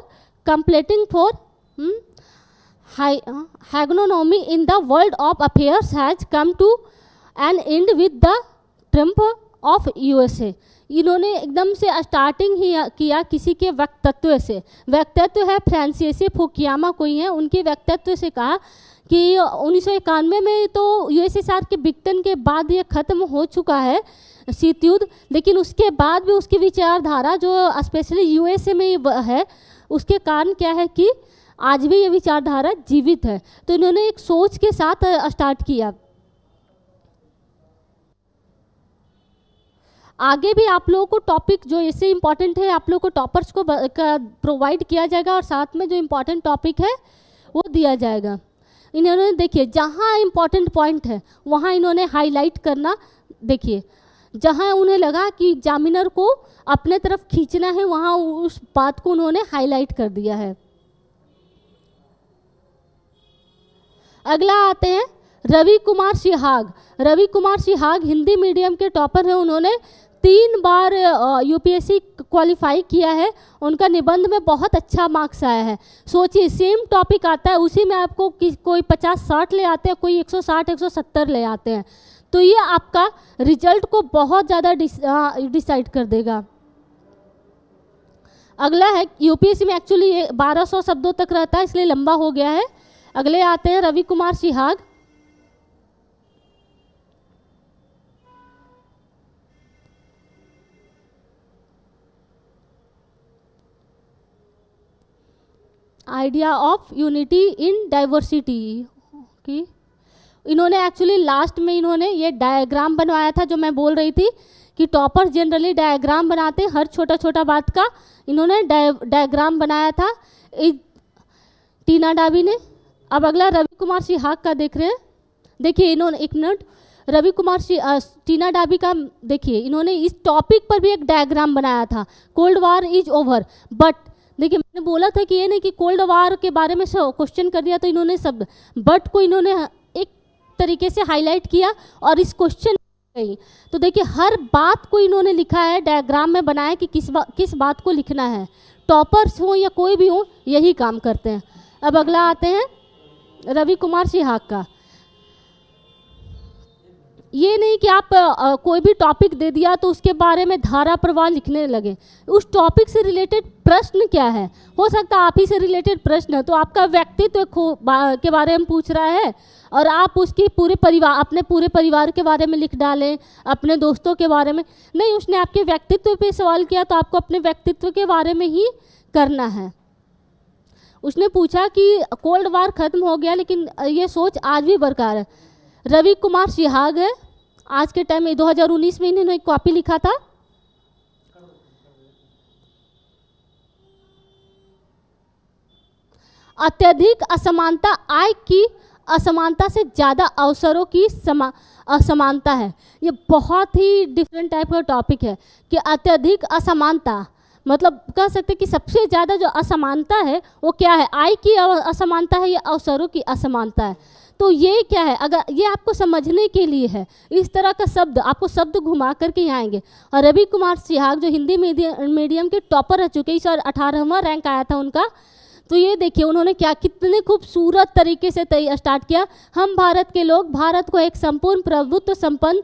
competing for hegemony in the world of affairs has come to an end with the triumph of USA. इन्होंने एकदम से starting ही किया किसी के व्यक्तित्व से। व्यक्तित्व है फ्रांसिस फुकुयामा कोई है, उनके व्यक्तित्व से कहा कि 1991 में तो यूएसएसआर के विघटन के बाद ये खत्म हो चुका है शीत युद्ध, लेकिन उसके बाद भी उसकी विचारधारा जो स्पेशली यूएसए में है उसके कारण क्या है कि आज भी ये विचारधारा जीवित है। तो इन्होंने एक सोच के साथ स्टार्ट किया। आगे भी आप लोगों को टॉपिक जो ऐसे इम्पॉर्टेंट है आप लोगों को टॉपर्स को प्रोवाइड किया जाएगा और साथ में जो इम्पॉर्टेंट टॉपिक है वो दिया जाएगा। इन्होंने देखिए जहाँ इम्पॉर्टेंट पॉइंट है वहाँ इन्होंने हाईलाइट करना, देखिए जहाँ उन्हें लगा कि एग्जामिनर को अपने तरफ खींचना है वहाँ उस बात को उन्होंने हाईलाइट कर दिया है। अगला आते हैं रवि कुमार सिहाग। रवि कुमार सिहाग हिंदी मीडियम के टॉपर हैं। उन्होंने 3 बार यूपीएससी क्वालिफाई किया है। उनका निबंध में बहुत अच्छा मार्क्स आया है। सोचिए सेम टॉपिक आता है उसी में आपको कोई 50-60 ले आते हैं, कोई 160-170 ले आते हैं। तो ये आपका रिजल्ट को बहुत ज़्यादा डिसाइड कर देगा। अगला है यूपीएससी में एक्चुअली 1200 शब्दों तक रहता है इसलिए लंबा हो गया है। अगले आते हैं Ravi Kumar Sihag. Idea of unity in diversity की इन्होंने एक्चुअली लास्ट में इन्होंने ये डायग्राम बनवाया था जो मैं बोल रही थी कि टॉपर जनरली डायग्राम बनाते हैं हर छोटा छोटा बात का। इन्होंने डायग्राम बनाया था टीना डाबी ने। अब अगला रवि कुमार सिहाग का देख रहे हैं। देखिए इन्होंने एक मिनट रवि कुमार टीना डाबी का देखिए इन्होंने इस टॉपिक पर भी एक डायग्राम बनाया था, cold war is over. But देखिए मैंने बोला था कि ये नहीं कि कोल्ड वार के बारे में क्वेश्चन कर दिया तो इन्होंने सब बट को इन्होंने एक तरीके से हाईलाइट किया और इस क्वेश्चन गई। तो देखिए हर बात को इन्होंने लिखा है, डायग्राम में बनाया कि किस बात को लिखना है। टॉपर्स हो या कोई भी हो यही काम करते हैं। अब अगला आते हैं रवि कुमार सिहाग का। ये नहीं कि आप कोई भी टॉपिक दे दिया तो उसके बारे में धारा प्रवाह लिखने लगे। उस टॉपिक से रिलेटेड प्रश्न क्या है, हो सकता है आप ही से रिलेटेड प्रश्न है तो आपका व्यक्तित्व के बारे में पूछ रहा है और आप उसकी अपने पूरे परिवार के बारे में लिख डालें, अपने दोस्तों के बारे में नहीं। उसने आपके व्यक्तित्व पे सवाल किया तो आपको अपने व्यक्तित्व के बारे में ही करना है। उसने पूछा कि कोल्ड वार खत्म हो गया लेकिन ये सोच आज भी बरकरार है। रवि कुमार सिहाग है, आज के टाइम में 2019 में इन्होंने एक कॉपी लिखा था। अत्यधिक असमानता आय की असमानता से ज़्यादा अवसरों की असमानता है। ये बहुत ही डिफरेंट टाइप का टॉपिक है कि अत्यधिक असमानता मतलब कह सकते कि सबसे ज़्यादा जो असमानता है वो क्या है, आय की असमानता है या अवसरों की असमानता है। तो ये क्या है, अगर ये आपको समझने के लिए है, इस तरह का शब्द आपको शब्द घुमा करके यहाँ आएंगे। और रवि कुमार सिहाग जो हिंदी मीडियम के टॉपर रह चुके, इस बार 18वां रैंक आया था उनका। तो ये देखिए उन्होंने क्या कितने खूबसूरत तरीके से स्टार्ट किया। हम भारत के लोग भारत को एक संपूर्ण प्रभुत्व संपन्न,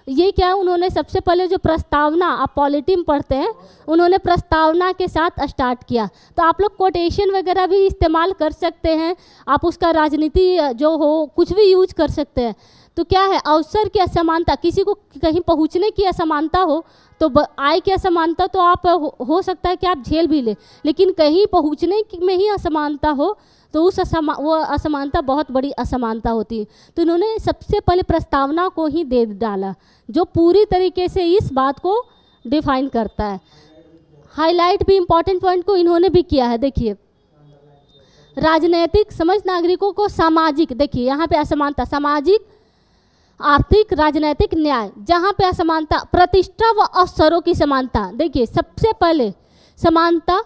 ये क्या उन्होंने सबसे पहले जो प्रस्तावना, आप पॉलिटी में पढ़ते हैं, उन्होंने प्रस्तावना के साथ स्टार्ट किया। तो आप लोग कोटेशन वगैरह भी इस्तेमाल कर सकते हैं, आप उसका राजनीति जो हो कुछ भी यूज कर सकते हैं। तो क्या है, अवसर की असमानता, किसी को कहीं पहुंचने की असमानता हो तो आय की असमानता तो आप हो सकता है कि आप झेल भी ले, लेकिन कहीं पहुंचने में ही असमानता हो तो उस वो असमानता बहुत बड़ी असमानता होती है। तो इन्होंने सबसे पहले प्रस्तावना को ही दे डाला जो पूरी तरीके से इस बात को डिफाइन करता है। हाईलाइट भी इम्पॉर्टेंट पॉइंट को इन्होंने भी किया है। देखिए राजनैतिक समझ नागरिकों को सामाजिक, देखिए यहाँ पे असमानता, सामाजिक आर्थिक राजनैतिक न्याय, जहाँ पे असमानता, प्रतिष्ठा व अवसरों की समानता। देखिए सबसे पहले समानता,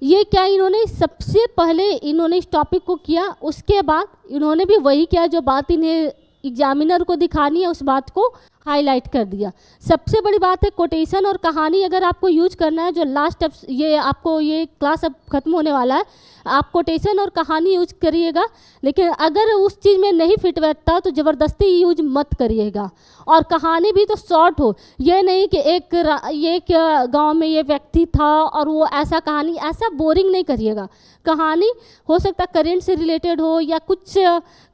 ये क्या इन्होंने सबसे पहले इन्होंने इस टॉपिक को किया, उसके बाद इन्होंने भी वही किया जो बात इन्हें एग्जामिनर को दिखानी है, उस बात को हाईलाइट कर दिया। सबसे बड़ी बात है कोटेशन और कहानी अगर आपको यूज करना है, जो लास्ट ये आपको ये क्लास अब खत्म होने वाला है, आप कोटेशन और कहानी यूज करिएगा, लेकिन अगर उस चीज़ में नहीं फिट बैठता तो ज़बरदस्ती यूज मत करिएगा। और कहानी भी तो शॉर्ट हो, ये नहीं कि एक गांव में ये व्यक्ति था और वो ऐसा कहानी, ऐसा बोरिंग नहीं करिएगा। कहानी हो सकता है करेंट से रिलेटेड हो या कुछ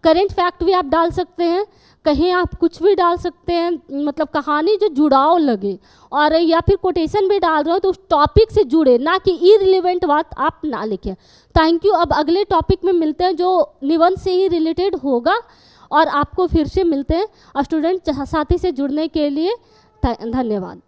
करेंट फैक्ट भी आप डाल सकते हैं, कहीं आप कुछ भी डाल सकते हैं, मतलब कहानी जो जुड़ाव लगे, और या फिर कोटेशन भी डाल रहे हो तो उस टॉपिक से जुड़े, ना कि इररिलेवेंट बात आप ना लिखें। Thank you. अब अगले टॉपिक में मिलते हैं जो निबंध से ही रिलेटेड होगा, और आपको फिर से मिलते हैं। स्टूडेंट साथी से जुड़ने के लिए धन्यवाद।